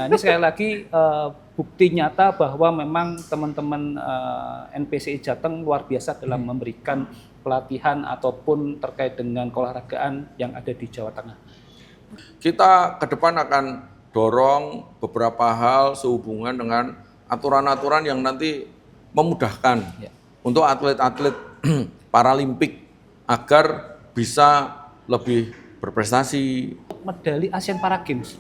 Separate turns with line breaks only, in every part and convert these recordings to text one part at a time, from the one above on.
Nah, ini sekali lagi bukti nyata bahwa memang teman-teman NPCI Jateng luar biasa dalam memberikan pelatihan ataupun terkait dengan keolahragaan yang ada di Jawa Tengah.
Kita ke depan akan dorong beberapa hal sehubungan dengan aturan-aturan yang nanti memudahkan untuk atlet-atlet Paralimpik agar bisa lebih berprestasi.
Medali Asian Para Games.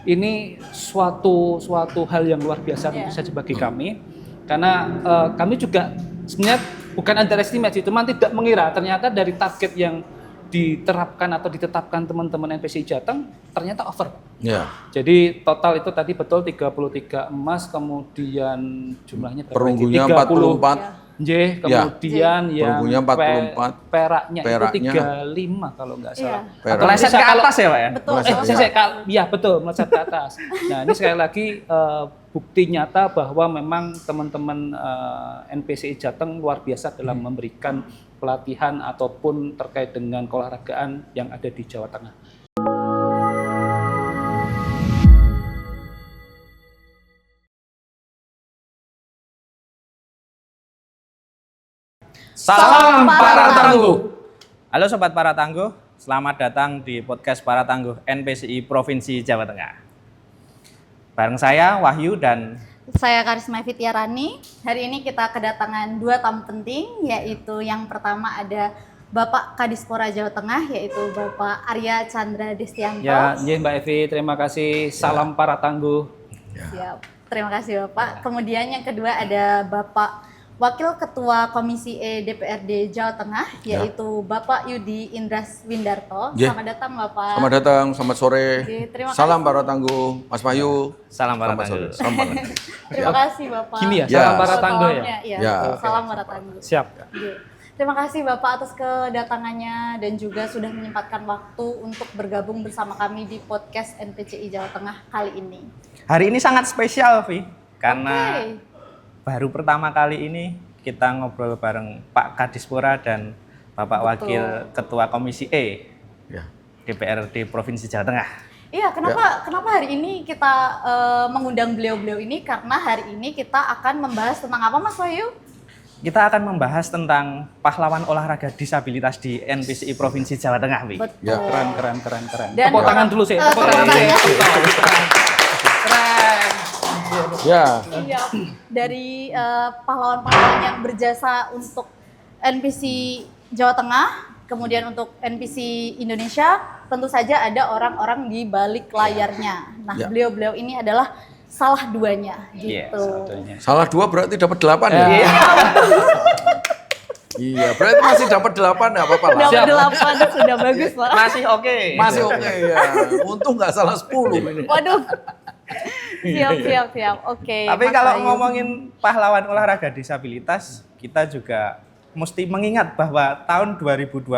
Ini suatu hal yang luar biasa tentu saja bagi kami, karena kami juga sebenarnya bukan underestimate, cuma tidak mengira ternyata dari target yang diterapkan atau ditetapkan teman-teman NPCI Jateng ternyata over. Jadi total itu tadi betul 33 emas, kemudian jumlahnya
perunggunya 44.
Kemudian yang peraknya itu 35 kalau nggak salah.
Meleset ke atas ya Pak ya?
Betul. Betul, meleset ke atas. Nah, ini sekali lagi bukti nyata bahwa memang teman-teman NPCI Jateng luar biasa dalam memberikan pelatihan ataupun terkait dengan keolahragaan yang ada di Jawa Tengah.
Salam Para Tangguh. Halo Sobat Para Tangguh, selamat datang di podcast Para Tangguh NPCI Provinsi Jawa Tengah. Bareng saya Wahyu dan
saya Karisma Fitiarani. Hari ini kita kedatangan dua tamu penting, yaitu yang pertama ada Bapak Kadispora Jawa Tengah, yaitu Bapak Arya Chandra Destianto.
Ya, Mbak Evi, terima kasih. Salam Para Tangguh.
Siap, terima kasih Bapak. Kemudian yang kedua ada Bapak Wakil Ketua Komisi E DPRD Jawa Tengah, yaitu Bapak Yudi Indras Windarto. Selamat datang Bapak.
Selamat datang, selamat sore. Salam
kasih.
Para Tangguh, Mas Wahyu.
Salam Para Tangguh.
Terima kasih Bapak.
Gini ya, Salam Para Tangguh
ya? Salam Para Tangguh.
Siap.
Terima kasih Bapak atas kedatangannya dan juga sudah menyempatkan waktu untuk bergabung bersama kami di podcast NPCI Jawa Tengah kali ini.
Hari ini sangat spesial, Vi, karena baru pertama kali ini kita ngobrol bareng Pak Kadispora dan Bapak Wakil Ketua Komisi E DPRD Provinsi Jawa Tengah.
Iya, kenapa hari ini kita mengundang beliau-beliau ini? Karena hari ini kita akan membahas tentang apa, Mas Wahyu?
Kita akan membahas tentang pahlawan olahraga disabilitas di NPCI Provinsi Jawa Tengah, Vi.
Betul.
Keren.
Dan
tepuk tangan dulu sih.
Tepuk tangan.
Ya.
Iya, dari pahlawan-pahlawan yang berjasa untuk NPC Jawa Tengah, kemudian untuk NPC Indonesia, tentu saja ada orang-orang di balik layarnya. Nah, beliau-beliau ini adalah salah duanya, gitu.
Salah dua berarti dapat 8 ya? Iya, berarti masih dapat 8 ya apa-apa lah.
Dapat 8, sudah bagus Pak.
Masih oke.
Masih oke ya. Untung nggak salah 10 ini.
Waduh. Siap. Oke.
Tapi
Mas
kalau
Wahyu.
ngomongin pahlawan olahraga disabilitas, kita juga mesti mengingat bahwa tahun 2024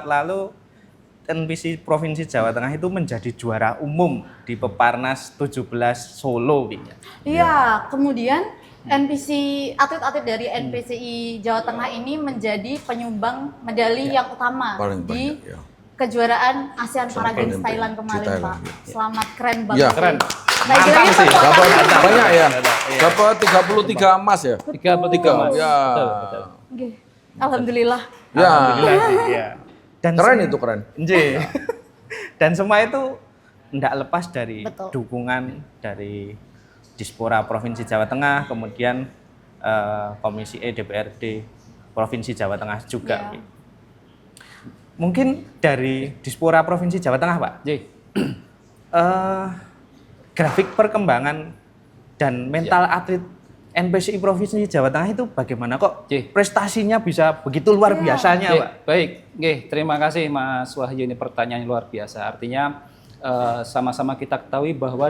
lalu NPC Provinsi Jawa Tengah itu menjadi juara umum di Peparnas 17 Solo.
Iya, kemudian atlet-atlet dari NPCI Jawa Tengah ini menjadi penyumbang medali yang utama di kejuaraan ASEAN Para Games Thailand kemarin, Pak. Selamat, keren banget.
Iya,
keren.
Mantap sih.
Dapat banyak ya. Dapat 33 emas ya.
33 emas.
Ya.
Betul.
Alhamdulillah.
Ya.
Alhamdulillah sih, ya. Dan
Keren itu keren.
Dan semua itu tidak lepas dari
Betul.
dukungan dari Dispora Provinsi Jawa Tengah, kemudian Komisi E DPRD Provinsi Jawa Tengah juga.
Ya.
Mungkin dari Dispora Provinsi Jawa Tengah, Pak. Grafik perkembangan dan mental atlet NPCI Provinsi Jawa Tengah itu bagaimana kok prestasinya bisa begitu luar biasanya, Pak?
Baik, terima kasih Mas Wahyu, ini pertanyaan yang luar biasa. Artinya sama-sama kita ketahui bahwa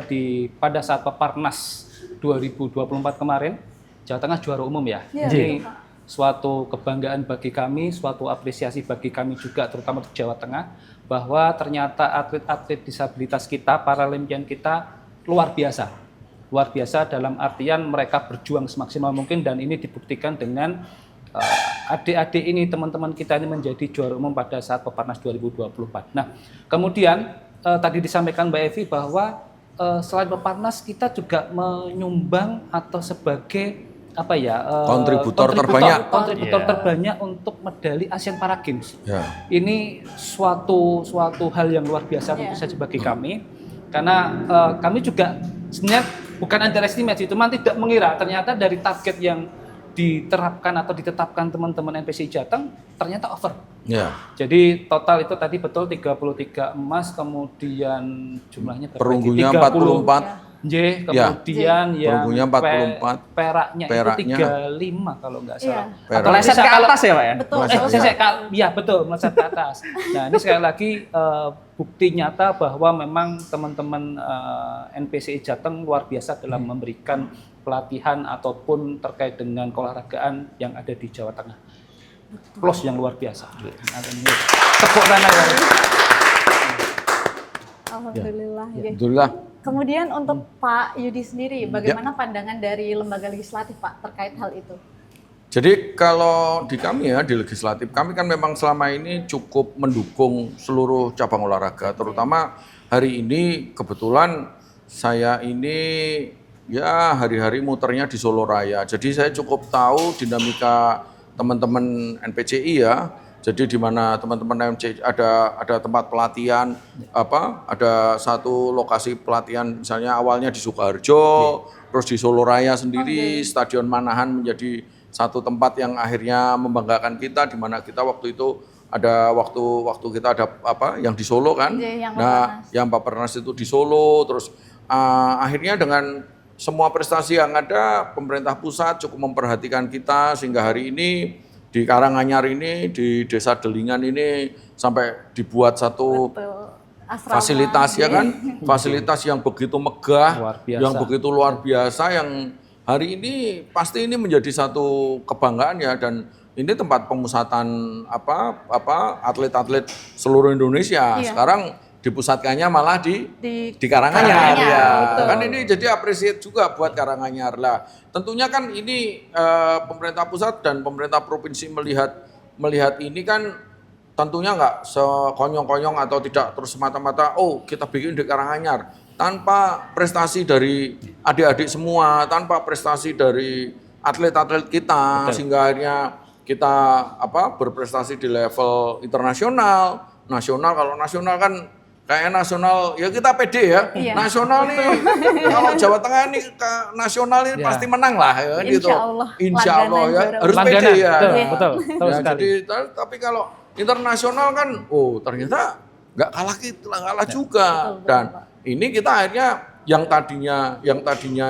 pada saat Peparnas 2024 kemarin, Jawa Tengah juara umum ya. Jadi suatu kebanggaan bagi kami, suatu apresiasi bagi kami juga, terutama untuk Jawa Tengah, bahwa ternyata atlet-atlet disabilitas kita, Paralimpian kita luar biasa. Luar biasa dalam artian mereka berjuang semaksimal mungkin, dan ini dibuktikan dengan adik-adik ini, teman-teman kita ini menjadi juara umum pada saat Peparnas 2024. Nah, kemudian tadi disampaikan Mbak Evi bahwa selain Peparnas kita juga menyumbang atau sebagai apa ya
Kontributor terbanyak.
kontributor terbanyak untuk medali Asian Para Games.
Ya.
Ini suatu hal yang luar biasa tentu saja bagi kami, karena kami juga sebenarnya bukan underestimate sih, cuman tidak mengira ternyata dari target yang diterapkan atau ditetapkan teman-teman NPCI Jateng ternyata over.
Ya.
Jadi total itu tadi betul 33 emas, kemudian jumlahnya berapa?
Perunggunya
30.
44.
J, kemudian yang
perunggunya 44.
peraknya itu 35 kalau nggak salah.
Perak.
Atau
Meleset ke atas ya Pak ya?
Betul.
ya betul, meleset ke atas. Nah ini sekali lagi bukti nyata bahwa memang teman-teman NPCI Jateng luar biasa dalam memberikan pelatihan ataupun terkait dengan keolahragaan yang ada di Jawa Tengah. Plus yang luar biasa. Tepuk tangan ya.
Alhamdulillah. Ya.
Alhamdulillah.
Kemudian untuk Pak Yudi sendiri, bagaimana pandangan dari lembaga legislatif Pak terkait hal itu?
Jadi kalau di kami ya, di legislatif, kami kan memang selama ini cukup mendukung seluruh cabang olahraga, terutama hari ini kebetulan saya ini ya hari-hari muternya di Solo Raya. Jadi saya cukup tahu dinamika teman-teman NPCI ya. Jadi di mana teman-teman NPCI ada tempat pelatihan ada satu lokasi pelatihan misalnya awalnya di Sukoharjo, terus di Solo Raya sendiri, Stadion Manahan menjadi satu tempat yang akhirnya membanggakan kita, di mana kita waktu itu ada waktu kita ada yang di Solo kan. Yang Peparnas itu di Solo, terus akhirnya dengan semua prestasi yang ada, pemerintah pusat cukup memperhatikan kita sehingga hari ini di Karanganyar ini, di Desa Delingan ini sampai dibuat satu fasilitas ya kan, fasilitas yang begitu megah, yang begitu luar biasa, yang hari ini pasti ini menjadi satu kebanggaan ya, dan ini tempat pemusatan atlet-atlet seluruh Indonesia. Sekarang dipusatkannya malah di Karanganyar ya. Kan ini jadi apresiat juga buat Karanganyar lah. Tentunya kan ini pemerintah pusat dan pemerintah provinsi melihat ini kan tentunya nggak sekonyong-konyong atau tidak terus semata-mata kita bikin di Karanganyar tanpa prestasi dari adik-adik semua, tanpa prestasi dari atlet-atlet kita. Sehingga akhirnya kita berprestasi di level internasional, nasional. Kalau nasional kan kayak nasional, ya kita pede ya. Iya. Nasional nih, kalau Jawa Tengah nih nasional ini pasti menang lah ya. Insya Allah ya, harus pede ya.
Betul.
Ya, jadi, tapi kalau internasional kan, ternyata nggak kalah juga. Dan ini kita akhirnya yang tadinya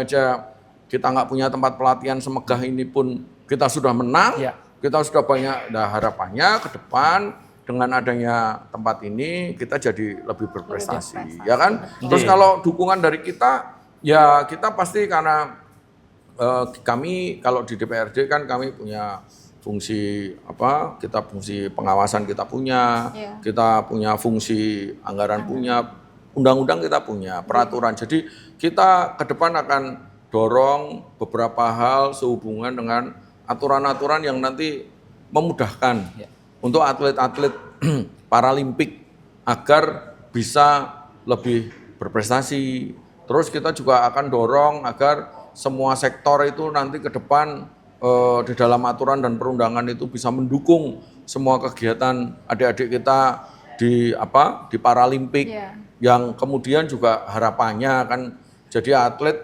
aja kita nggak punya tempat pelatihan semegah ini pun kita sudah menang. Kita sudah banyak, harapannya ke depan dengan adanya tempat ini kita jadi lebih berprestasi, ya kan? Terus kalau dukungan dari kita, ya kita pasti karena kami kalau di DPRD kan kami punya fungsi kita fungsi pengawasan kita punya, kita punya fungsi anggaran punya, undang-undang kita punya, peraturan. Jadi kita ke depan akan dorong beberapa hal sehubungan dengan aturan-aturan yang nanti memudahkan untuk atlet-atlet Paralimpik agar bisa lebih berprestasi. Terus kita juga akan dorong agar semua sektor itu nanti ke depan di dalam aturan dan perundangan itu bisa mendukung semua kegiatan adik-adik kita di Paralimpik yang kemudian juga harapannya kan jadi atlet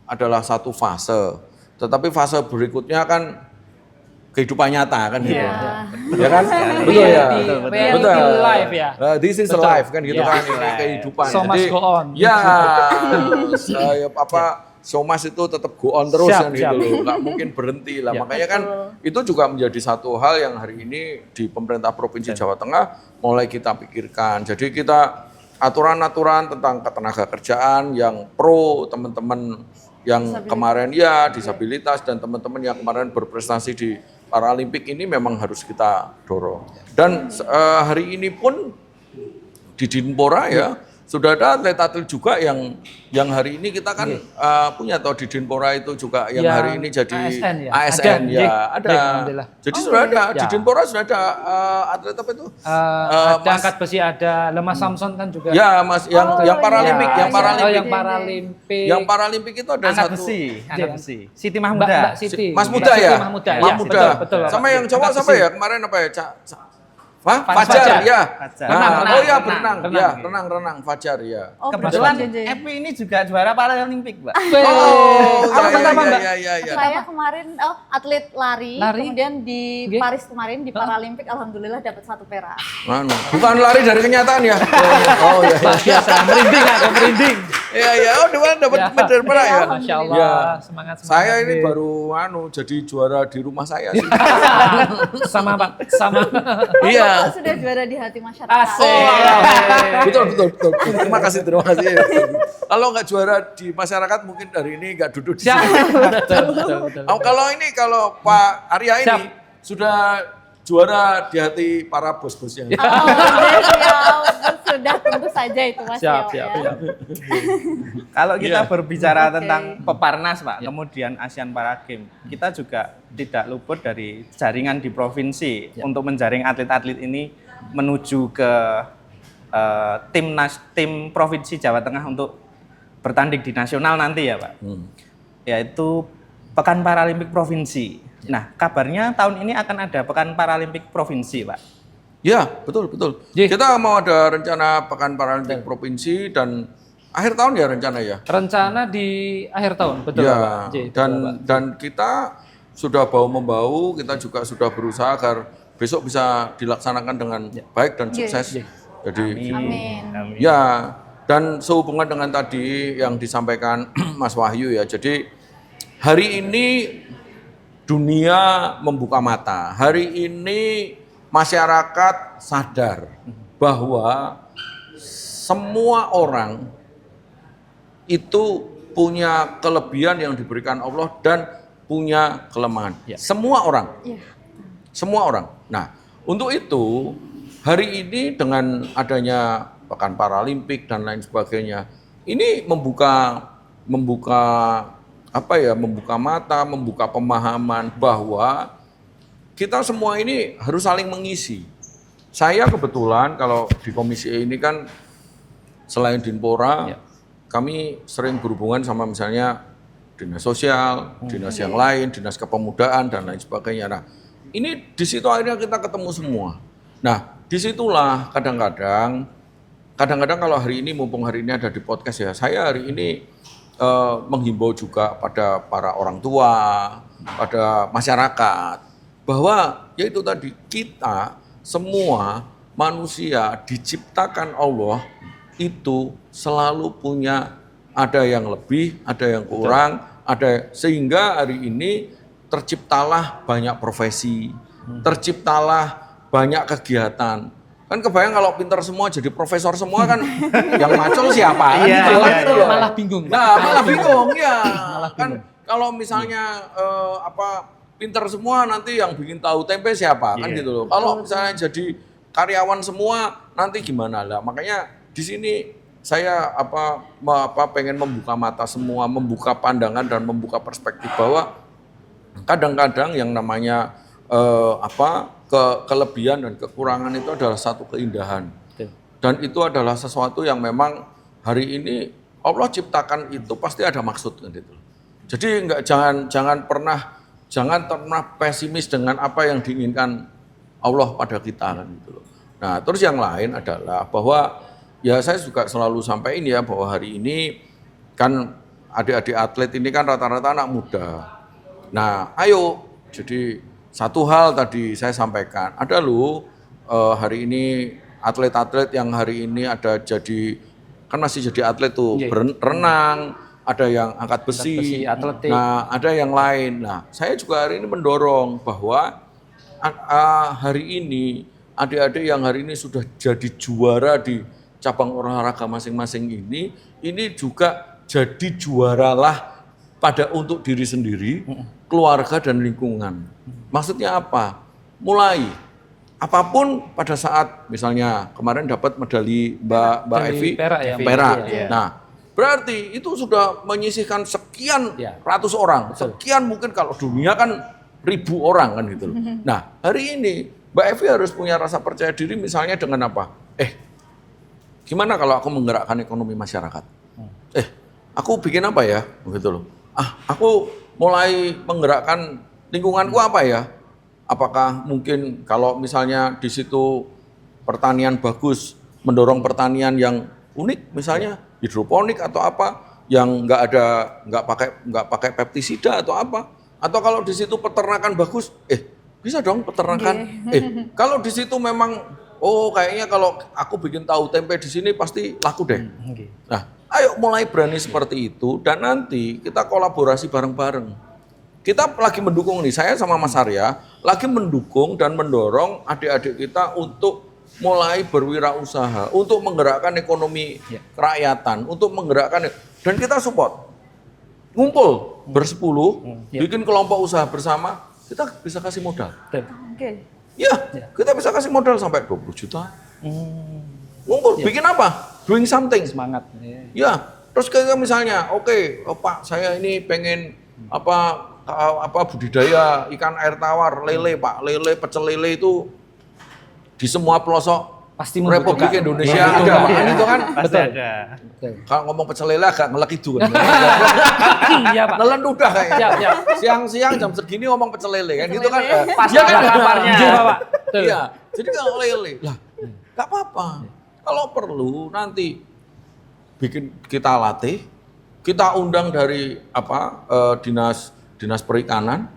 adalah satu fase. Tetapi fase berikutnya kan kehidupan nyata kan gitu. Ya kan? Betul ya. Betul.
Live ya.
This is life kan gitu kan, ini kehidupan.
So must go on.
Ya, so must itu tetap go on terus kan gitu loh. Enggak mungkin berhenti lah. Makanya kan itu juga menjadi satu hal yang hari ini di pemerintah Provinsi Jawa Tengah mulai kita pikirkan. Jadi kita aturan-aturan tentang ketenaga kerjaan yang pro teman-teman yang kemarin disabilitas dan teman-teman yang kemarin berprestasi di Paralimpik ini memang harus kita dorong. Dan hari ini pun di Dinpora ya sudah ada atlet-atlet juga yang hari ini kita kan punya toh di Dinpora itu juga yang hari ini jadi
ASN ya?
ASN
Ada,
ada.
alhamdulillah.
Jadi sudah ada di
Ya.
Dinpora sudah ada atlet apa itu?
Ada
Mas-
angkat besi, ada Lemas Samson kan juga.
Ya Mas, yang Paralimpik,
iya,
yang
iya.
Paralimpik,
Oh, yang Paralimpik.
yang Paralimpik itu ada
Angkat
satu.
besi, angkat
Iya.
besi. Siti
Mbak
Mahmuda.
Siti.
Mas
Mbak
Muda
Siti
ya?
Mahmuda.
Mas
Ya,
Muda.
betul, betul.
Sama yang cowok
Angkat
siapa
besi.
ya? Kemarin apa ya?
Fajar.
Fajar ya.
Fajar.
Nah,
Renang,
oh ya
renang,
berenang.
renang.
Ya, renang Fajar ya.
Oh,
Kebetulan
berarti JJ.
Epi ini juga juara Paralimpik, Mbak.
Oh,
Apa
ya,
pertama, Mbak?
ya.
Saya kemarin atlet lari,
Lari?
kemudian di
Oke.
Paris kemarin di Paralimpik alhamdulillah dapat 1 perak.
Anu, bukan lari dari kenyataan ya. Oh ya.
Luar biasa, merinding aku, merinding.
Iya. Oh, dapat
Ya.
medali perak ya.
Masya Allah,
Ya.
semangat.
Saya ini
Dik.
baru jadi juara di rumah saya sih.
Sama Pak, sama.
Iya.
Bapak sudah juara di hati masyarakat.
Asik.
Betul. Terima kasih. Kalau nggak juara di masyarakat mungkin hari ini nggak duduk di
Siap.
sini.
Betul.
Kalau Pak Arya ini
Siap.
sudah juara di hati para bos-bosnya.
Oh, siap. Sudah tentu saja itu Mas
Siap,
Yo,
siap,
ya.
siap.
Kalau kita berbicara
Oke.
tentang Peparnas, Pak, kemudian Asian Para Games, kita juga tidak luput dari jaringan di provinsi untuk menjaring atlet-atlet ini menuju ke tim provinsi Jawa Tengah untuk bertanding di nasional nanti ya, Pak. Yaitu Pekan Paralimpik Provinsi. Nah, kabarnya tahun ini akan ada Pekan Paralimpik Provinsi, Pak.
Ya, betul.
Ji.
Kita mau ada rencana Pekan Paralimpik Provinsi dan akhir tahun ya rencana ya.
Rencana di akhir tahun, betul
Ya,
Pak? Ji, betul, Pak.
dan kita sudah bau-membau, kita juga sudah berusaha agar besok bisa dilaksanakan dengan baik dan sukses. Jadi
Amin.
ya, dan sehubungan dengan tadi yang disampaikan Mas Wahyu ya. Jadi hari ini dunia membuka mata. Hari ini masyarakat sadar bahwa semua orang itu punya kelebihan yang diberikan Allah dan punya kelemahan. Semua orang. Semua orang. Nah, untuk itu hari ini dengan adanya Pekan Paralimpik dan lain sebagainya, ini membuka mata, membuka pemahaman bahwa kita semua ini harus saling mengisi. Saya kebetulan kalau di komisi E ini kan selain Dinpora, kami sering berhubungan sama misalnya dinas sosial, dinas yang lain, dinas kepemudaan dan lain sebagainya. Nah, ini di situ akhirnya kita ketemu semua. Nah, disitulah kadang-kadang kalau hari ini, mumpung hari ini ada di podcast ya, saya hari ini menghimbau juga pada para orang tua, pada masyarakat, bahwa yaitu tadi kita semua manusia diciptakan Allah itu selalu punya ada yang lebih, ada yang kurang, sehingga hari ini terciptalah banyak profesi, terciptalah banyak kegiatan. Kan kebayang kalau pintar semua jadi profesor semua kan yang macul siapa?
Iya,
Gitu
iya,
loh.
Malah bingung.
Nah, malah bingung ya. Kan kalau misalnya pintar semua nanti yang bikin tahu tempe siapa? Kan gitu loh. Kalau misalnya jadi karyawan semua nanti gimana lah? Makanya di sini saya pengen membuka mata semua, membuka pandangan dan membuka perspektif bahwa kadang-kadang yang namanya kelebihan dan kekurangan itu adalah satu keindahan. Dan itu adalah sesuatu yang memang hari ini Allah ciptakan itu pasti ada maksud kan gitu. Jadi jangan pernah pesimis dengan apa yang diinginkan Allah pada kita kan gitu loh. Nah, terus yang lain adalah bahwa ya saya juga selalu sampaikan ya bahwa hari ini kan adik-adik atlet ini kan rata-rata anak muda. Nah, ayo jadi satu hal tadi saya sampaikan, ada loh hari ini atlet-atlet yang hari ini ada kan masih jadi atlet tuh berenang, ada yang angkat besi,
atletik.
nah ada yang lain. Nah saya juga hari ini mendorong bahwa hari ini adik-adik yang hari ini sudah jadi juara di cabang olahraga masing-masing ini juga jadi juaralah untuk diri sendiri, keluarga dan lingkungan. Maksudnya apa? Mulai apapun pada saat misalnya kemarin dapat medali Mbak
Medali
Evi
perak ya,
perak.
iya.
Nah, berarti itu sudah menyisihkan sekian
Iya.
ratus orang,
Betul.
sekian mungkin kalau dunia kan ribu orang kan gitu loh. Nah, hari ini Mbak Evi harus punya rasa percaya diri misalnya dengan apa? Gimana kalau aku menggerakkan ekonomi masyarakat? Aku bikin apa ya? Begitu loh. Aku mulai menggerakkan lingkunganku apa ya? Apakah mungkin kalau misalnya di situ pertanian bagus, mendorong pertanian yang unik, misalnya hidroponik atau apa, yang nggak pakai pestisida atau apa? Atau kalau di situ peternakan bagus, bisa dong peternakan. Kalau di situ memang, kayaknya kalau aku bikin tahu tempe di sini pasti laku deh. Nah, ayo mulai berani seperti itu dan nanti kita kolaborasi bareng-bareng. Kita lagi mendukung nih, saya sama Mas Arya lagi mendukung dan mendorong adik-adik kita untuk mulai berwirausaha, untuk menggerakkan ekonomi kerakyatan, untuk menggerakkan, dan kita support. Ngumpul bersepuluh, bikin kelompok usaha bersama, kita bisa kasih modal.
Oke.
Ya, kita bisa kasih modal sampai 20 juta. Ngumpul, bikin apa? Doing something.
Semangat.
Ya, terus kayak misalnya, Pak, saya ini pengen apa budidaya ikan air tawar, lele Pak, lele, pecel lele itu di semua pelosok
Pasti
Republik
membutuhkan.
Indonesia
Betul.
ada, Pak. Itu kan
Pasti
Betul.
ada.
kalau ngomong pecel lele agak ngelek itu kan.
Iya Pak.
Nelen udah kayaknya.
Siap.
Siang-siang jam segini ngomong pecel lele kan, gitu kan.
Pas
Iya kan?
ada kabarnya.
Iya Pak. Betul.
Iya, jadi kalau lele, lah nggak apa-apa. Kalau perlu nanti kita latih, kita undang dari dinas perikanan,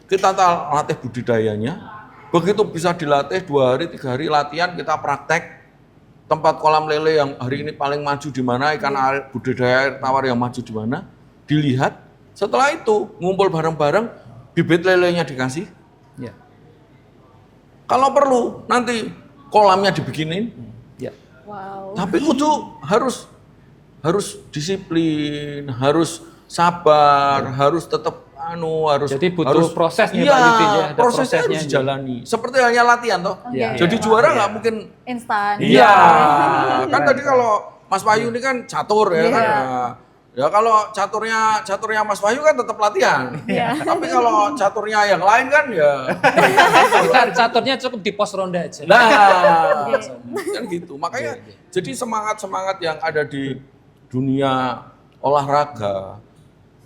kita latih budidayanya. Begitu bisa dilatih 2 hari, 3 hari latihan, kita praktek tempat kolam lele yang hari ini paling maju di mana, ikan air, budidaya air tawar yang maju di mana, dilihat. Setelah itu ngumpul bareng-bareng, bibit lelenya dikasih.
Ya.
Kalau perlu nanti kolamnya dibikinin.
Ya.
Wow.
Tapi kudu harus disiplin, harus sabar, harus tetap harus.
Jadi butuh proses nih,
iya,
Pak Yudi, ya, ada
prosesnya
prosesnya.
harus dijalani. Seperti halnya latihan toh.
Iya.
Jadi juara nggak mungkin.
Instan.
Iya. Kan tadi kalau Mas Wahyu ini kan catur ya kan. Ya kalau caturnya Mas Wahyu kan tetap latihan.
Iya.
Tapi kalau caturnya yang lain kan ya.
Kita caturnya cukup di pos ronda aja.
Nah, kan gitu. Makanya jadi semangat yang ada di dunia olahraga,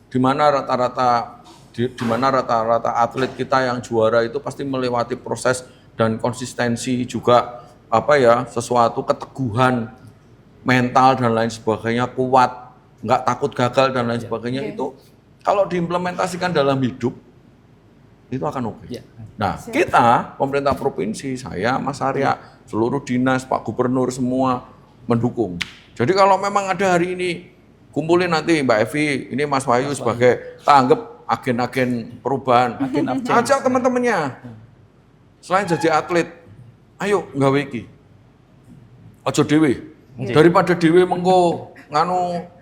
di mana rata-rata atlet kita yang juara itu pasti melewati proses dan konsistensi juga sesuatu keteguhan mental dan lain sebagainya, kuat, nggak takut gagal dan lain sebagainya. Itu kalau diimplementasikan dalam hidup itu akan oke. Nah, kita pemerintah provinsi, saya, Mas Arya, seluruh dinas, Pak Gubernur semua mendukung. Jadi kalau memang ada hari ini kumpulin nanti Mbak Evi, ini Mas Wahyu sebagai tanggap agen-agen perubahan. Ajak teman-temannya. Selain jadi atlet, ayo nggawe iki. Aja dhewe. Daripada dhewe mengko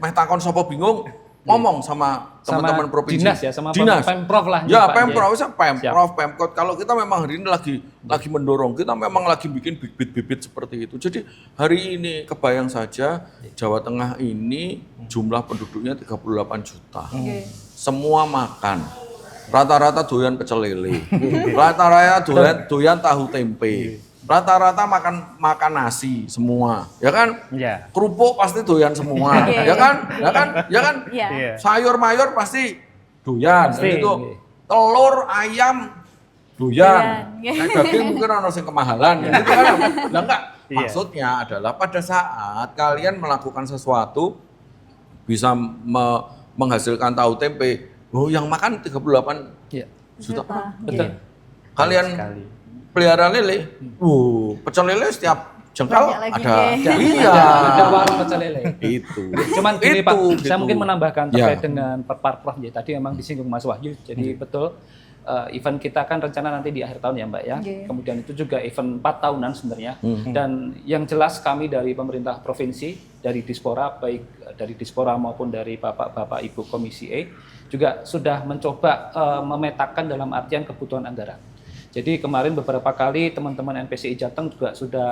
meh takon sapa bingung, ngomong sama teman-teman provinsi.
Dinas ya, sama Pemprov lah.
Ya,
Pak,
Pemprov, Pemkot. Kalau kita memang hari ini lagi mendorong, kita memang lagi bikin bibit-bibit seperti itu. Jadi hari ini kebayang saja Jawa Tengah ini jumlah penduduknya 38 juta. Semua makan. Rata-rata doyan pecel lele. Rata-rata doyan tahu tempe. Rata-rata makan nasi semua, ya kan?
Iya.
Kerupuk pasti doyan semua, ya kan?
Iya.
Sayur mayur pasti doyan,
Pasti.
gitu. Telur, ayam doyan.
Doyan.
Kayak daging mungkin ono sing kemahalan, gitu kan? Lah enggak.
Iya.
Maksudnya adalah pada saat kalian melakukan sesuatu bisa menghasilkan tahu tempe, yang makan 38 juta.
Betul.
Kalian
Sekali.
pelihara lele, pecel lele setiap jengkal
Banyak lagi,
ada.
Ge.
Iya.
Ada warung pecel lele.
Itu.
Cuman gini Pak, saya
gitu.
mungkin menambahkan terkait
Ya.
dengan Perparprov ya. Tadi memang disinggung Mas Wahyu, jadi betul. Event kita kan rencana nanti di akhir tahun ya Mbak ya. Kemudian itu juga event 4 tahunan sebenarnya. Dan yang jelas kami dari pemerintah provinsi, dari Dispora, baik dari Dispora maupun dari Bapak-Bapak Ibu Komisi E, juga sudah mencoba memetakan dalam artian kebutuhan anggaran. Jadi kemarin beberapa kali teman-teman NPCI Jateng juga sudah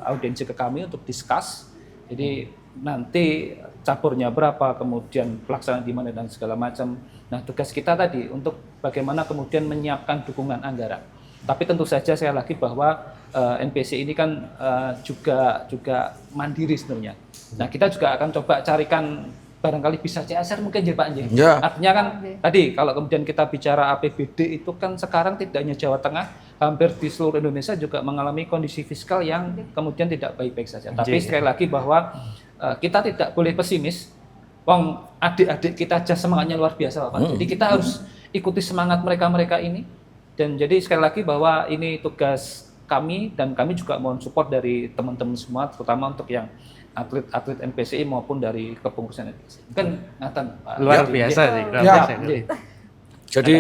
audiensi ke kami untuk discuss. Jadi nanti caburnya berapa, kemudian pelaksanaan di mana dan segala macam. Nah, tugas kita tadi untuk bagaimana kemudian menyiapkan dukungan anggaran. Tapi tentu saja saya lagi bahwa NPC ini kan juga mandiri sebenarnya. Nah, kita juga akan coba carikan barangkali bisa CSR mungkin ya Pak Anjing.
Ya.
Artinya kan tadi kalau kemudian kita bicara APBD itu kan sekarang tidak hanya Jawa Tengah, hampir di seluruh Indonesia juga mengalami kondisi fiskal yang kemudian tidak baik-baik saja. Tapi sekali lagi bahwa kita tidak boleh pesimis. Wong adik-adik kita aja semangatnya luar biasa Pak. Jadi kita harus ikuti semangat mereka-mereka ini. Dan jadi sekali lagi bahwa ini tugas kami dan kami juga mohon support dari teman-teman semua, terutama untuk yang atlet-atlet NPCI maupun dari kepengurusan NPCI. Kan Nathan, Pak.
Luar biasa sih. Luar
Ya.
biasa.
Jadi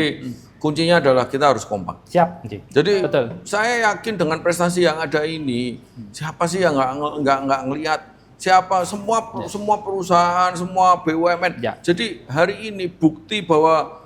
kuncinya adalah kita harus kompak.
Siap.
Jadi
Betul.
saya yakin dengan prestasi yang ada ini, siapa sih yang nggak ngelihat? Siapa semua perusahaan, semua BUMN.
Ya.
Jadi hari ini bukti bahwa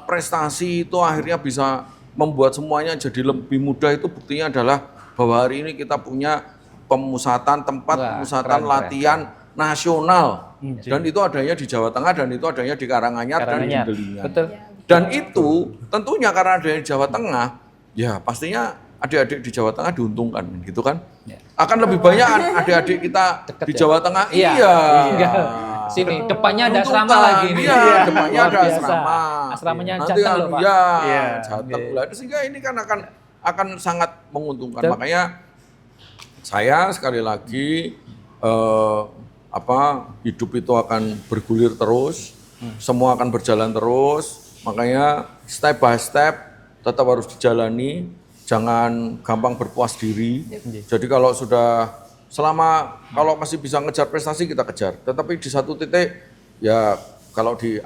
prestasi itu akhirnya bisa membuat semuanya jadi lebih mudah, itu buktinya adalah bahwa hari ini kita punya tempat pemusatan
keren.
latihan nasional. Dan itu adanya di Jawa Tengah, dan itu adanya di Karanganyar dan di Delingan.
Betul.
Dan itu tentunya karena ada di Jawa Tengah, ya pastinya adik-adik di Jawa Tengah diuntungkan, gitu kan?
Ya.
Akan lebih banyak adik-adik kita
Deket
di
ya?
Jawa Tengah.
Iya.
Iya.
Sini depannya ada asrama
Diuntungkan.
lagi nih.
Iya, depannya
Luar
ada
biasa.
asrama.
Asramanya
Nanti
Jateng loh, Pak.
Iya,
Iya.
Jateng. Lah, sehingga ini kan akan sangat menguntungkan.
Betul.
Makanya saya sekali lagi hidup itu akan bergulir terus, semua akan berjalan terus. Makanya step by step tetap harus dijalani, jangan gampang berpuas diri. Jadi kalau kalau masih bisa ngejar prestasi kita kejar. Tetapi di satu titik ya kalau di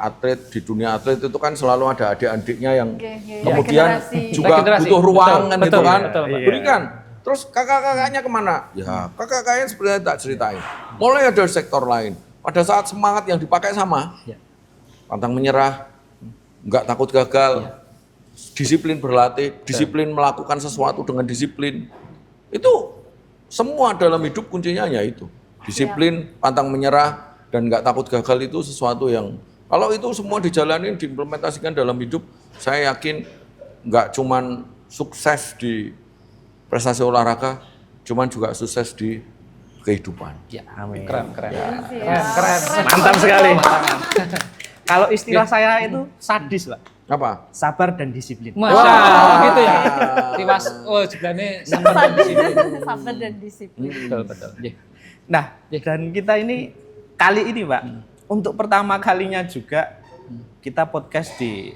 dunia atlet itu kan selalu ada adik-adiknya yang kemudian
Regenerasi.
juga
Regenerasi.
butuh ruang
Betul,
kan
betul,
gitu kan.
betul, Pak.
Berikan. Terus kakak-kakaknya kemana? Ya kakak-kakaknya sebenarnya tak ceritain. Mulai ada sektor lain. Pada saat semangat yang dipakai sama,
Ya.
pantang menyerah, nggak takut gagal, disiplin berlatih, disiplin melakukan sesuatu dengan disiplin. Itu semua dalam hidup kuncinya ya itu. Disiplin, pantang menyerah, dan nggak takut gagal itu sesuatu yang kalau itu semua dijalanin, diimplementasikan dalam hidup, saya yakin nggak cuman sukses di prestasi olahraga, cuman juga sukses di kehidupan.
Ya.
Amin.
Keren.
Keren. Mantap sekali. Kalau istilah saya itu sadis, Pak.
Apa?
Sabar dan disiplin.
Masya Allah, gitu ya. Tiwas, sebenarnya sabar dan disiplin.
Sabar dan disiplin.
Betul. Iya.
Nah, dan kita ini kali ini, Pak, untuk pertama kalinya juga kita podcast di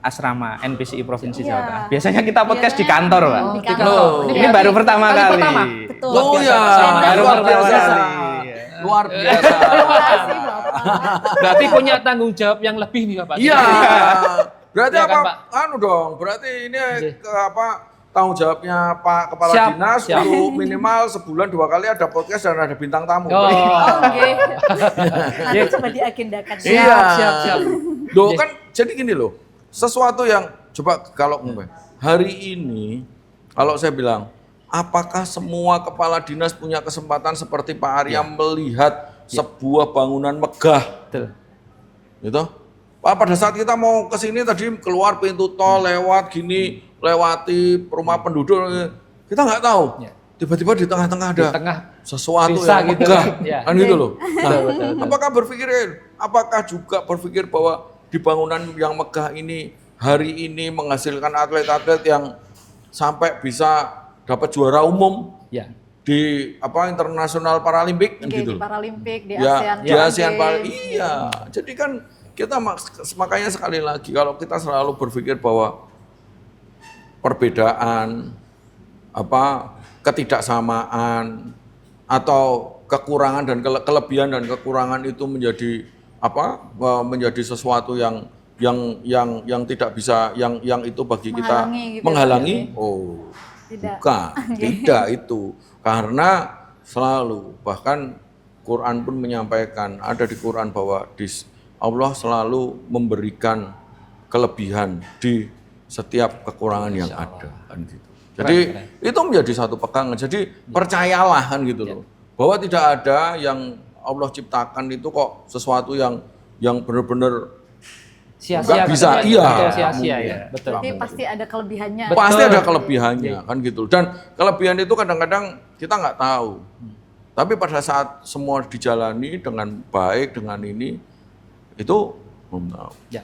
asrama NPCI Provinsi
Iya.
Jawa Tengah. Biasanya kita podcast di kantor, Pak.
Di kantor.
Ini
berarti
baru pertama
kali
kali.
pertama?
Betul.
Oh ya,
Baru
luar
pertama
biasa.
kali.
Luar biasa.
Terima kasih, Bapak.
Berarti punya tanggung jawab yang lebih nih Pak.
Iya. Berarti
Iya kan,
apa?
Pak?
Anu dong. Berarti ini tanggung jawabnya Pak Kepala
Siap,
Dinas
siap.
perlu minimal sebulan 2 kali ada podcast dan ada bintang tamu.
Oh.
Oke. Nanti coba diagendakan.
Iya.
Siap.
Loh kan jadi gini loh. Sesuatu yang coba kalau hari ini kalau saya bilang apakah semua kepala dinas punya kesempatan seperti Pak Arya melihat sebuah bangunan megah?
Betul.
Gitu. Pak, pada saat kita mau ke sini tadi keluar pintu tol lewat gini, lewati rumah penduduk, kita nggak tahu.
Ya.
Tiba-tiba di tengah-tengah ada
Di tengah
sesuatu
bisa
yang
gitu
megah,
kan. Ya.
kan gitu loh. Nah,
Betul.
apakah juga berpikir bahwa di bangunan yang megah ini hari ini menghasilkan atlet-atlet yang sampai bisa dapat juara umum
Ya.
di internasional paralimpik kan
Oke,
gitu
di
loh.
Paralimpik, di
Ya,
ASEAN.
di ASEAN
Games.
Iya. Jadi kan kita makanya sekali lagi kalau kita selalu berpikir bahwa perbedaan ketidaksamaan atau kekurangan dan kelebihan dan kekurangan itu menjadi sesuatu yang tidak bisa yang itu bagi kita
Menghalangi gitu,
menghalangi.
Pak.
Oh,
Tidak.
bukan, tidak itu. Karena selalu bahkan Quran pun menyampaikan, ada di Quran bahwa Allah selalu memberikan kelebihan di setiap kekurangan yang ada kan gitu. Jadi itu menjadi satu pegangan. Jadi percayalah kan gitu loh. Bahwa tidak ada yang Allah ciptakan itu kok sesuatu yang benar-benar
sia-sia
nggak bisa,
kan?
iya.
Betul, sia-sia ya. Betul.
Jadi pasti ada kelebihannya.
Pasti ada kelebihannya kan gitu. Dan kelebihan itu kadang-kadang kita nggak tahu. Tapi pada saat semua dijalani dengan baik, dengan ini, itu belum tahu.
Ya.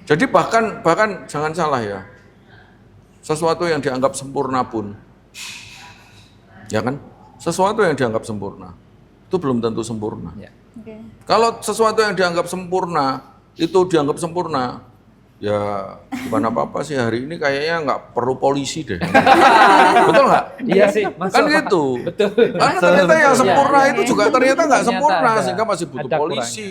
Jadi bahkan jangan salah ya, sesuatu yang dianggap sempurna pun, ya kan, sesuatu yang dianggap sempurna itu belum tentu sempurna.
Ya.
Oke.
Kalau sesuatu yang dianggap sempurna itu dianggap sempurna, ya gimana apa sih hari ini kayaknya nggak perlu polisi deh. Betul nggak?
Iya sih,
Kan gitu.
Betul.
Karena ternyata yang sempurna
Iya,
itu juga ternyata nggak
Ternyata
sempurna,
ada-
sehingga masih butuh
ada
polisi,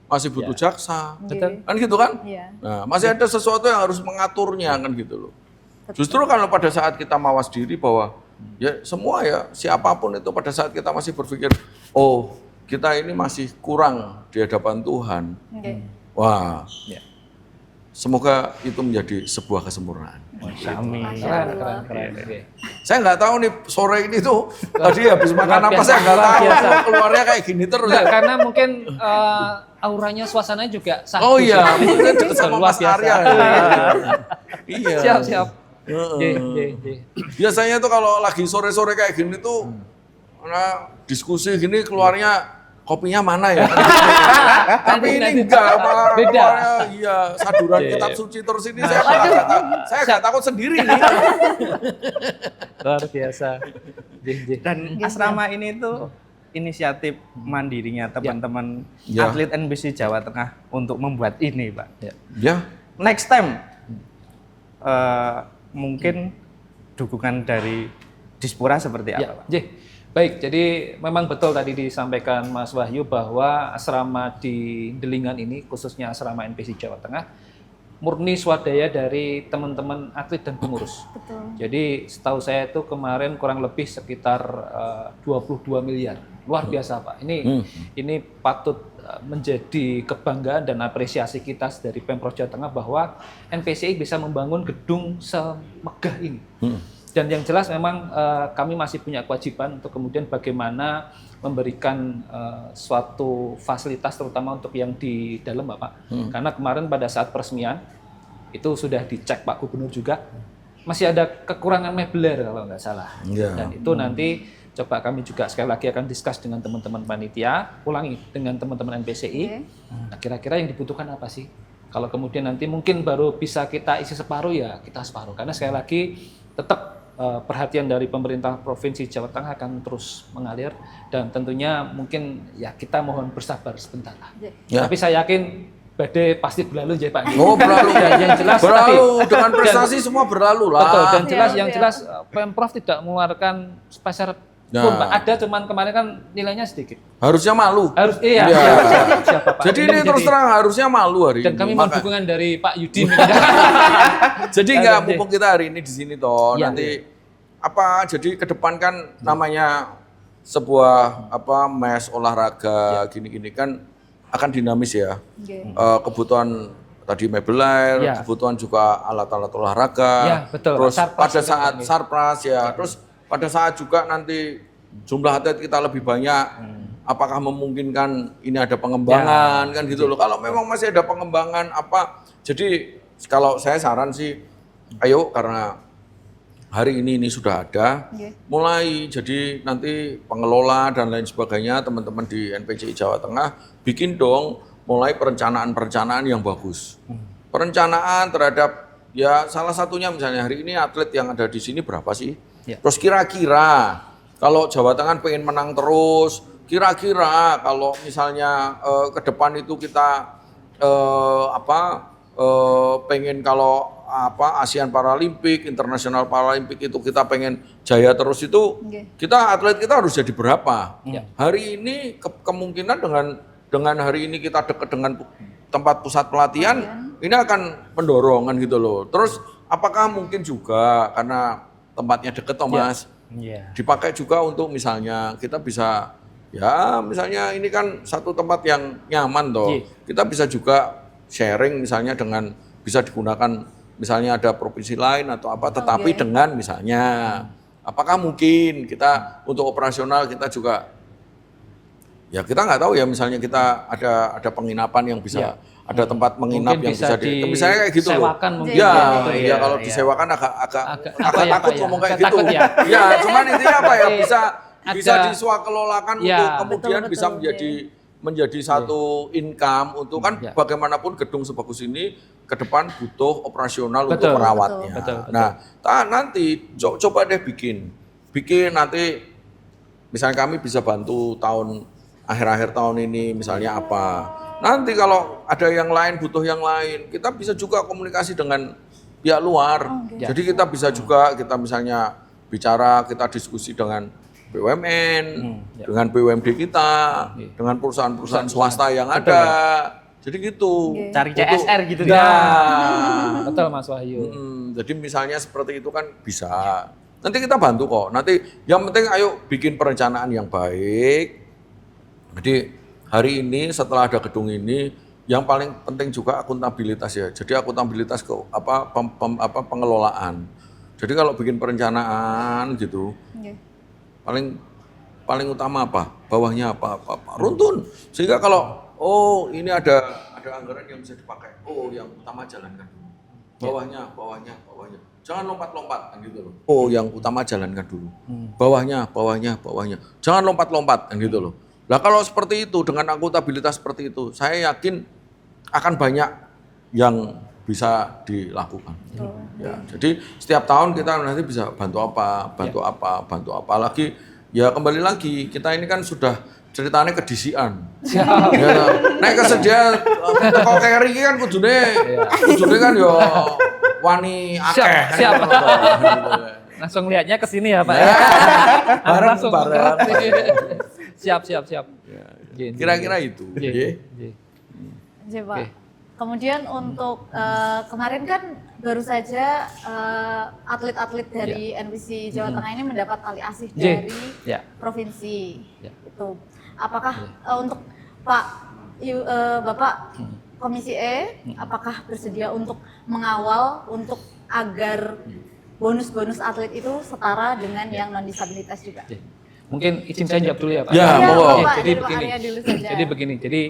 masih butuh jaksa.
Betul.
Kan gitu kan?
Iya.
Nah, masih ada sesuatu yang harus mengaturnya kan gitu loh. Justru kalau pada saat kita mawas diri bahwa ya semua ya siapapun itu pada saat kita masih berpikir, oh kita ini masih kurang di hadapan Tuhan.
Oke.
Wah,
Ya.
semoga itu menjadi sebuah kesempurnaan.
Amin.
Keren. Oke.
Saya nggak tahu nih sore ini tuh tadi habis makan apa saya nggak
luar
tahu
biasa.
keluarnya kayak gini terus.
Enggak, karena mungkin auranya, suasananya juga satu.
Oh iya,
sih.
mungkin deket sama
Luar
Mas
biasa.
Arya. Iya.
Siap. Ye.
Biasanya tuh kalau lagi sore-sore kayak gini tuh, diskusi gini keluarnya kopinya mana ya? Tapi ini enggak, malah
Beda.
keluarnya iya saduran
Iya.
kitab suci terus ini saya nggak takut sendiri nih.
Luar biasa. Je.
Dan asrama ini tuh inisiatif mandirinya teman-teman
Ya.
atlet NPC Jawa Tengah untuk membuat ini, Pak.
Ya,
Next time mungkin dukungan dari Dispora seperti apa,
Ya,
Pak?
J. Baik, jadi memang betul tadi disampaikan Mas Wahyu bahwa asrama di Delingan ini, khususnya asrama NPC Jawa Tengah, murni swadaya dari teman-teman atlet dan pengurus.
Betul.
Jadi setahu saya itu kemarin kurang lebih sekitar 22 miliar. Luar biasa Pak. Ini patut menjadi kebanggaan dan apresiasi kita dari Pemprov Jawa Tengah bahwa NPCI bisa membangun gedung semegah ini. Dan yang jelas memang kami masih punya kewajiban untuk kemudian bagaimana memberikan suatu fasilitas terutama untuk yang di dalam Bapak. Karena kemarin pada saat peresmian itu sudah dicek Pak Gubernur juga masih ada kekurangan meubiler kalau nggak salah.
Ya.
Dan itu nanti coba kami juga sekali lagi akan diskus dengan teman-teman panitia, ulangi dengan teman-teman NPCI.
Oke.
Nah, kira-kira yang dibutuhkan apa sih? Kalau kemudian nanti mungkin baru bisa kita isi separuh ya kita separuh. Karena sekali lagi tetap perhatian dari pemerintah Provinsi Jawa Tengah akan terus mengalir dan tentunya mungkin ya kita mohon bersabar sebentar lah.
Ya.
Tapi saya yakin badai pasti berlalu ya Pak.
Oh berlalu,
Dan yang jelas
berlalu
tadi,
dengan prestasi semua berlalu lah.
betul dan jelas
Siap,
yang
siap.
jelas Pemprov tidak mengeluarkan spesial
Nah.
pun Pak. Ada cuman kemarin kan nilainya sedikit.
Harusnya malu.
Harus iya.
Iya.
Siapa Pak?
Jadi ini terus terang harusnya malu hari
dan
ini.
kami mohon
Maka-
dukungan dari Pak Yudin.
Jadi
Ya,
nggak
J.
mumpung kita hari ini di sini toh
Ya.
nanti apa jadi ke depan kan namanya sebuah apa mes olahraga gini-gini kan akan dinamis ya.
Oke.
Kebutuhan tadi meubiler,
Ya.
kebutuhan juga alat-alat olahraga.
Ya, betul.
Terus
Sarpras
pada
juga
saat
kami.
sarpras ya, terus pada saat juga nanti jumlah atlet kita lebih banyak. Apakah memungkinkan ini ada pengembangan kan gitu loh. Kalau memang masih ada pengembangan apa, jadi kalau saya saran sih, ayo karena hari ini sudah ada,
Oke.
mulai jadi nanti pengelola dan lain sebagainya teman-teman di NPCI Jawa Tengah bikin dong mulai perencanaan-perencanaan yang bagus. Perencanaan terhadap ya salah satunya misalnya hari ini atlet yang ada di sini berapa sih?
Ya.
Terus kira-kira kalau Jawa Tengah pengen menang terus, kira-kira kalau misalnya ke depan itu kita pengen kalau ASEAN Paralimpik, Internasional Paralimpik itu kita pengen jaya terus itu,
Oke.
kita atlet kita harus jadi berapa?
Ya.
Hari ini kemungkinan dengan hari ini kita dekat dengan tempat pusat pelatihan, ini akan pendorongan gitu loh. Terus apakah mungkin juga karena tempatnya dekat toh Mas,
Iya.
dipakai juga untuk misalnya kita bisa ya misalnya ini kan satu tempat yang nyaman toh.
Iya.
Kita bisa juga sharing misalnya dengan bisa digunakan misalnya ada provinsi lain atau apa, tetapi dengan misalnya, apakah mungkin kita untuk operasional kita juga, ya kita nggak tahu ya, misalnya kita ada penginapan yang bisa, ada tempat menginap
Mungkin
yang bisa misalnya kayak gitu loh.
disewakan mungkin
Ya,
gitu
ya kalau disewakan agak
apa ya,
takut
Pak, ya?
ngomong kayak
Agak
gitu.
takut ya?
Ya, cuman intinya apa ya, bisa
Ada-
diswakelolakan
Ya.
untuk kemudian
Betul,
bisa
betul,
menjadi satu income untuk kan
Ya.
bagaimanapun gedung sebagus ini ke depan butuh operasional untuk
Betul,
merawatnya.
betul, betul.
Nah, nanti coba deh bikin nanti misalnya kami bisa bantu tahun akhir-akhir tahun ini misalnya apa. Nanti kalau ada yang lain butuh yang lain, kita bisa juga komunikasi dengan pihak luar. Jadi kita bisa juga kita misalnya bicara, kita diskusi dengan BUMN, dengan BUMD kita, dengan perusahaan-perusahaan swasta yang ada. Jadi gitu.
Cari CSR gitu
ya.
Betul Mas Wahyu.
Jadi misalnya seperti itu kan bisa. Nanti kita bantu kok. Nanti yang penting ayo bikin perencanaan yang baik. Jadi hari ini setelah ada gedung ini, yang paling penting juga akuntabilitas ya. Jadi akuntabilitas ke pengelolaan. Jadi kalau bikin perencanaan gitu, paling utama apa? Bawahnya apa? Runtun. Sehingga kalau ini ada anggaran yang bisa dipakai. Yang utama jalankan dulu. Bawahnya. Jangan lompat-lompat kan gitu loh. Yang utama jalankan dulu. Bawahnya. Jangan lompat-lompat kan gitu loh. Nah kalau seperti itu dengan akuntabilitas seperti itu, saya yakin akan banyak yang bisa dilakukan. Ya, jadi setiap tahun kita nanti bisa bantu apa lagi. Ya kembali lagi, kita ini kan sudah ceritanya kedisian. Ya, nek kesedia teko keri kan kudune kan yo wani akeh.
Siap. Langsung lihatnya ke sini ya Pak.
Bareng.
Siap.
Kira-kira itu.
Iya, Pak. Kemudian untuk kemarin kan baru saja atlet-atlet dari NPC Jawa Tengah ini mendapat tali asih dari provinsi. Itu. Apakah untuk Bapak Komisi E, apakah bersedia untuk mengawal untuk agar bonus-bonus atlet itu setara dengan yang non disabilitas juga?
Mungkin izin saya jawab dulu ya Pak.
Ya, monggo.
Jadi begini. Jadi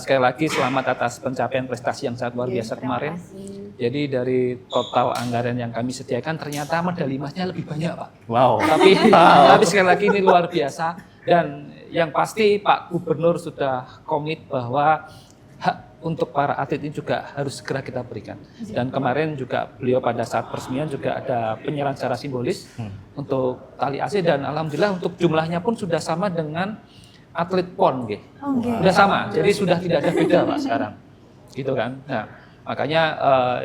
sekali lagi selamat atas pencapaian prestasi yang sangat luar biasa kemarin. Jadi dari total anggaran yang kami sediakan ternyata medali emasnya lebih banyak Pak.
Wow.
Tapi sekali lagi ini luar biasa dan yang pasti Pak Gubernur sudah komit bahwa hak untuk para atlet ini juga harus segera kita berikan. Dan kemarin juga beliau pada saat peresmian juga ada penyerahan secara simbolis untuk tali AC dan alhamdulillah untuk jumlahnya pun sudah sama dengan atlet PON, sudah sama. Jadi sudah tidak ada beda Pak sekarang, gitu kan. Nah, makanya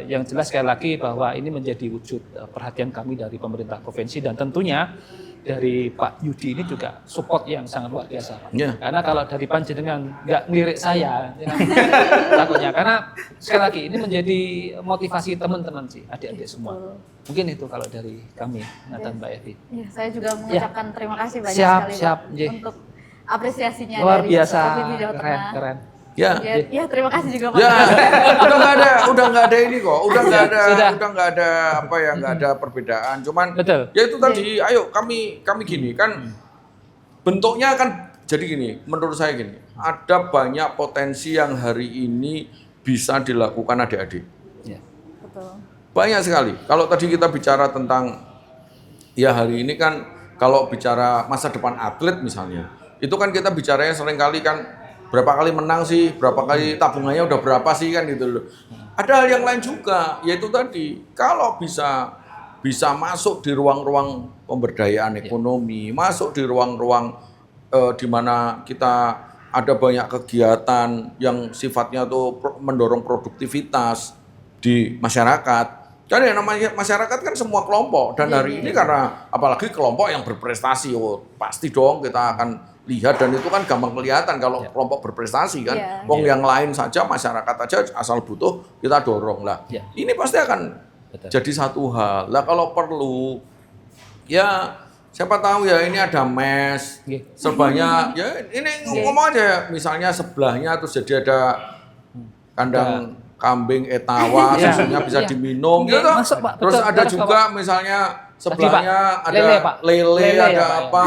yang jelas sekali lagi bahwa ini menjadi wujud perhatian kami dari pemerintah provinsi dan tentunya dari Pak Yudi ini juga support yang sangat luar biasa Pak. Karena kalau dari panjenengan nggak ngelirik saya, takutnya. Karena sekali lagi ini menjadi motivasi teman-teman sih, adik-adik semua. Mungkin itu kalau dari kami, Nathan Mbak Evi.
Ya, saya juga mengucapkan terima kasih banyak sekali
Pak,
untuk apresiasinya
luar
dari
biasa,
Provinsi Jawa Tengah.
keren.
Ya,
terima kasih juga Pak.
Ya, udah nggak ada ini kok, udah nggak ada perbedaan. Cuman,
Betul.
ya itu tadi, ayo kami gini kan, bentuknya kan jadi gini. Menurut saya gini, ada banyak potensi yang hari ini bisa dilakukan adik-adik.
Ya.
Betul.
Banyak sekali. Kalau tadi kita bicara tentang, ya hari ini kan, kalau bicara masa depan atlet misalnya, itu kan kita bicaranya seringkali kan. Berapa kali menang sih, berapa kali tabungannya udah berapa sih kan gitu loh. Ada hal yang lain juga, yaitu tadi kalau bisa masuk di ruang-ruang pemberdayaan ekonomi, masuk di ruang-ruang di mana kita ada banyak kegiatan yang sifatnya tuh mendorong produktivitas di masyarakat. Kan yang namanya masyarakat kan semua kelompok dan hari ini karena apalagi kelompok yang berprestasi, pasti dong kita akan lihat dan itu kan gampang kelihatan kalau kelompok berprestasi kan. Yang lain saja masyarakat aja asal butuh kita dorong lah. Ini pasti akan jadi satu hal. Lah kalau perlu ya siapa tahu ya ini ada mes sebanyak ya ini ngomong aja misalnya sebelahnya terus jadi ada kambing etawa, susunya bisa
Iya.
diminum,
Iya,
gitu.
masuk, Pak.
Terus
Betul,
ada
terus,
juga misalnya sebelahnya
Pak.
ada
Lele, Pak.
lele,
Lele ya,
ada
Pak, ya.
apa.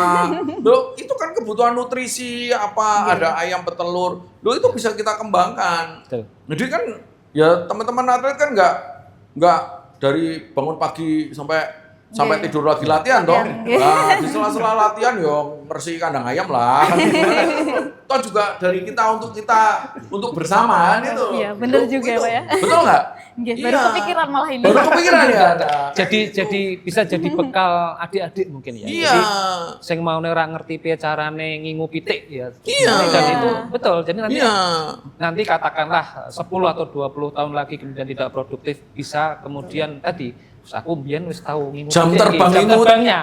Loh, itu kan kebutuhan nutrisi apa, ada ayam petelur. Loh, itu bisa kita kembangkan.
Betul.
Jadi kan ya teman-teman atlet kan nggak dari bangun pagi sampai tidur lagi latihan toh. Nah, di sela-sela latihan yo bersih kandang ayam lah. Toh juga dari kita untuk bersama kan itu.
Iya, bener juga ya, Pak ya.
Betul nggak?
Nggih, baru kepikiran malah ini.
Baru kepikiran ya.
Jadi bisa jadi bekal adik-adik mungkin ya.
Iya.
Jadi sing mau ora ngerti piye carane ngingu pitik ya.
Iya.
Dan itu betul. Jadi nanti
Iya.
nanti katakanlah 10 atau 20 tahun lagi kemudian tidak produktif bisa kemudian tadi aku biyen wis tahu ngingu
Jam
pitik iki,
terbang
terbangnya.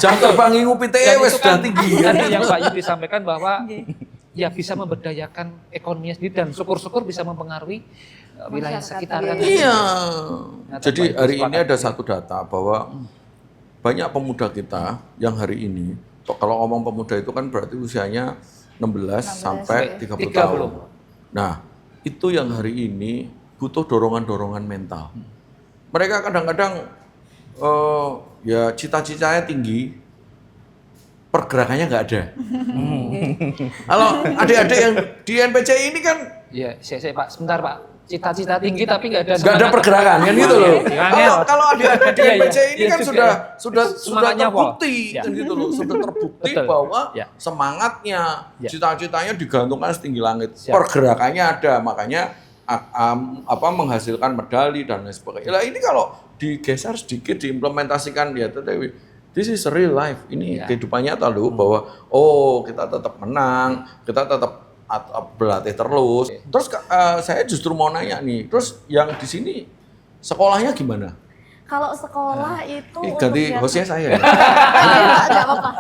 ngingu PTE
Dan
wis
itu
sudah
kan
tinggi.
tadi yang Pak Yudi sampaikan bahwa ya bisa memberdayakan ekonominya sendiri dan syukur-syukur bisa mempengaruhi wilayah
Masyarakat.
sekitar kan.
Iya.
Nah,
Jadi
Pak, itu
hari ini
sepakat.
ada satu data bahwa banyak pemuda kita yang hari ini, kalau ngomong pemuda itu kan berarti usianya 16 sampai 30 tahun. Nah, itu yang hari ini butuh dorongan-dorongan mental. Mereka kadang-kadang ya cita-citanya tinggi, pergerakannya nggak ada. Kalau adik-adik yang di NPC ini kan
Iya, saya Pak, sebentar Pak. Cita-cita tinggi tapi nggak ada
nggak ada pergerakan kan gitu loh. Kalau adik-adik di
Iya, iya.
NPC ini
Iya
kan
juga
sudah
Semangatnya
terbukti
Ya.
kan gitu loh, sudah terbukti
Betul.
bahwa
Ya.
semangatnya,
Ya.
cita-citanya digantungkan setinggi langit.
Siap.
Pergerakannya ada, makanya menghasilkan medali dan lain sebagainya. Nah, ini kalau digeser sedikit diimplementasikan ya tetapi this is real life. Ini
Ya.
kehidupan nyata loh bahwa kita tetap menang, kita tetap berlatih terus. Terus saya justru mau nanya nih, terus yang di sini sekolahnya gimana?
Kalau sekolah itu
Ini ganti
untuk yang-
hostnya saya ya.
Nggak apa-apa.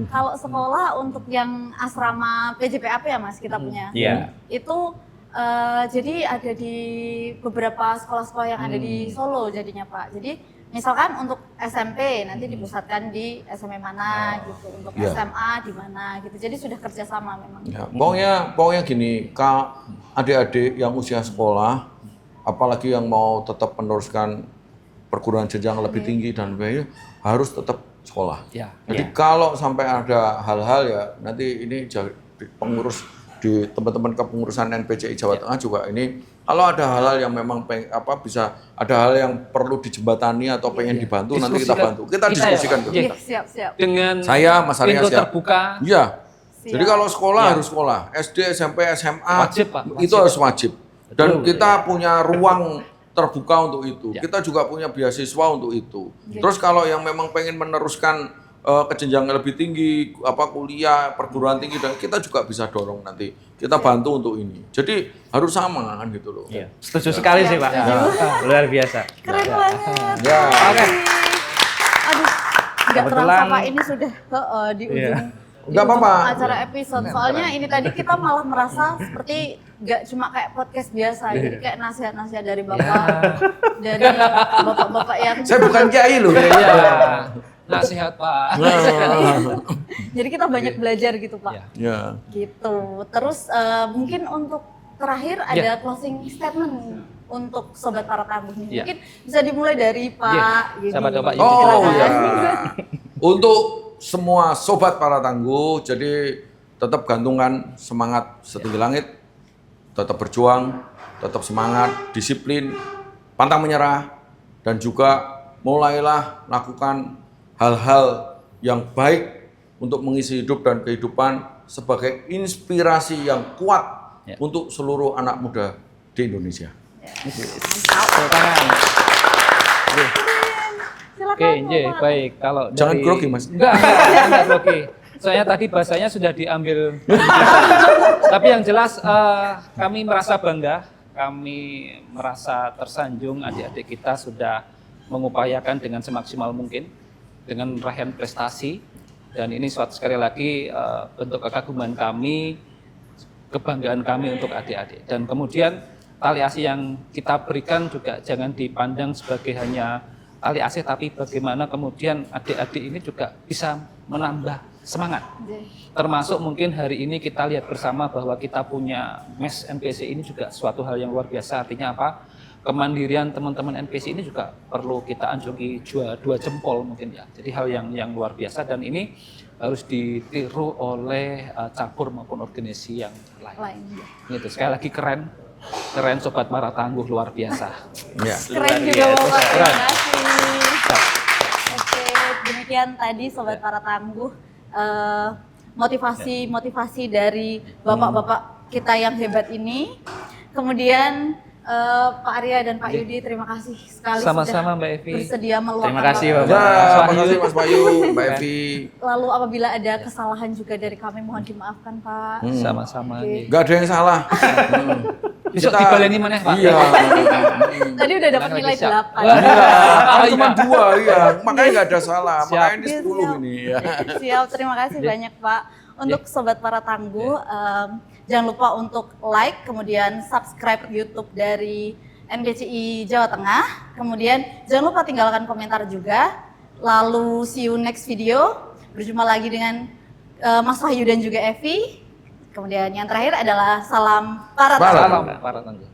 Kalau sekolah untuk yang asrama PJPAP ya Mas kita punya.
Iya.
Itu jadi ada di beberapa sekolah-sekolah yang ada di Solo jadinya Pak. Jadi misalkan untuk SMP nanti dipusatkan di SMA mana gitu, untuk
Iya.
SMA di mana gitu. Jadi sudah kerjasama memang.
Ya, pokoknya gini, adik-adik yang usia sekolah, apalagi yang mau tetap meneruskan perguruan jenjang lebih tinggi dan sebagainya, harus tetap sekolah.
Ya.
Jadi kalau sampai ada hal-hal ya nanti ini pengurus di teman-teman kepengurusan NPCI Jawa Tengah juga ini kalau ada hal-hal yang memang bisa ada hal yang perlu dijembatani atau pengen dibantu nanti kita
Diskusikan.
bantu. Kita
Kita
diskusikan.
ya, Pak.
tuh.
Iya, siap-siap.
Dengan
Saya Mas Arya
pintu
siap.
terbuka.
Iya.
Siap.
Jadi kalau sekolah
Iya.
harus sekolah, SD, SMP, SMA
Wajib, Pak.
itu
Wajib.
harus wajib. Dan
Betul.
kita punya ruang terbuka untuk itu.
Ya.
Kita juga punya beasiswa untuk itu. Terus kalau yang memang pengen meneruskan ke jenjang yang lebih tinggi, kuliah, perguruan tinggi, dan kita juga bisa dorong nanti. Kita bantu untuk ini. Jadi harus sama kan gitu loh.
Iya. Setuju sekali sih Pak. Luar biasa.
Keren banget.
Ya.
Oke.
Aduh, nggak terasa
Kebetulan-
Pak ini sudah di ujung.
Iya.
Nggak
ujung
apa-apa.
acara episode. Soalnya ini tadi kita malah merasa seperti nggak cuma kayak podcast biasa, jadi kayak nasihat-nasihat dari Bapak, dari Bapak-bapak yang.
Saya bukan kiai loh.
Iya. Nasihat Pak.
Jadi kita banyak belajar gitu Pak.
Ya.
Ya.
Gitu. Terus mungkin untuk terakhir ada closing statement untuk sobat para tangguh nih.
Ya.
Mungkin bisa dimulai dari Pak. Yudi.
Sahabat Bapak Yudi.
Oh
Silakan.
ya. Untuk semua sobat para tangguh, jadi tetap gantungkan semangat setinggi langit, tetap berjuang, tetap semangat, disiplin, pantang menyerah, dan juga mulailah lakukan hal-hal yang baik untuk mengisi hidup dan kehidupan sebagai inspirasi yang kuat
Ya.
untuk seluruh anak muda di Indonesia.
Tepuk tangan.
Silakan.
Oke, Nje,
Bapak.
baik. Kalau
Jangan
dari-
grogi, Mas.
Enggak grogi. Soalnya tadi bahasanya sudah diambil. Tapi yang jelas kami merasa bangga, kami merasa tersanjung adik-adik kita sudah mengupayakan dengan semaksimal mungkin dengan raihan prestasi, dan ini suatu sekali lagi bentuk kekaguman kami, kebanggaan kami untuk adik-adik. Dan kemudian tali asih yang kita berikan juga jangan dipandang sebagai hanya tali asih, tapi bagaimana kemudian adik-adik ini juga bisa menambah semangat. Termasuk mungkin hari ini kita lihat bersama bahwa kita punya MES NPC ini juga suatu hal yang luar biasa. Artinya apa? Kemandirian teman-teman NPC ini juga perlu kita anjungi dua jempol mungkin ya. Jadi hal yang luar biasa dan ini harus ditiru oleh campur maupun organisasi yang lain. Gitu. Sekali lagi keren Sobat Para Tangguh, luar biasa.
Ya.
Keren juga Bapak, terima kasih. Oke, demikian tadi Sobat Para Tangguh, motivasi dari bapak-bapak kita yang hebat ini. Kemudian Pak Arya dan Pak Yudi, terima kasih sekali
Sama-sama
sudah
Mbak Evi.
bersedia meluangkan
Terima kasih,
waktu.
Bapak.
Ya, terima kasih Mas Bayu, Mbak Evi.
Lalu apabila ada kesalahan juga dari kami, mohon dimaafkan Pak.
Sama-sama.
Oke.
Nggak ada yang salah.
Besok dibaleni mana Pak?
Iya.
Tadi udah dapat
Lagi
nilai
siap.
8.
Kan cuma 2 ya, makanya nggak ada salah.
Siap.
Makanya ini
Iya,
10
siap.
ini ya.
Siap, terima kasih banyak Pak. Untuk Sobat Para Tangguh, jangan lupa untuk like, kemudian subscribe YouTube dari NPCI Jawa Tengah. Kemudian jangan lupa tinggalkan komentar juga. Lalu see you next video. Berjumpa lagi dengan Mas Wahyu dan juga Evi. Kemudian yang terakhir adalah salam para tangguh.
Para
Salam Para Tangguh.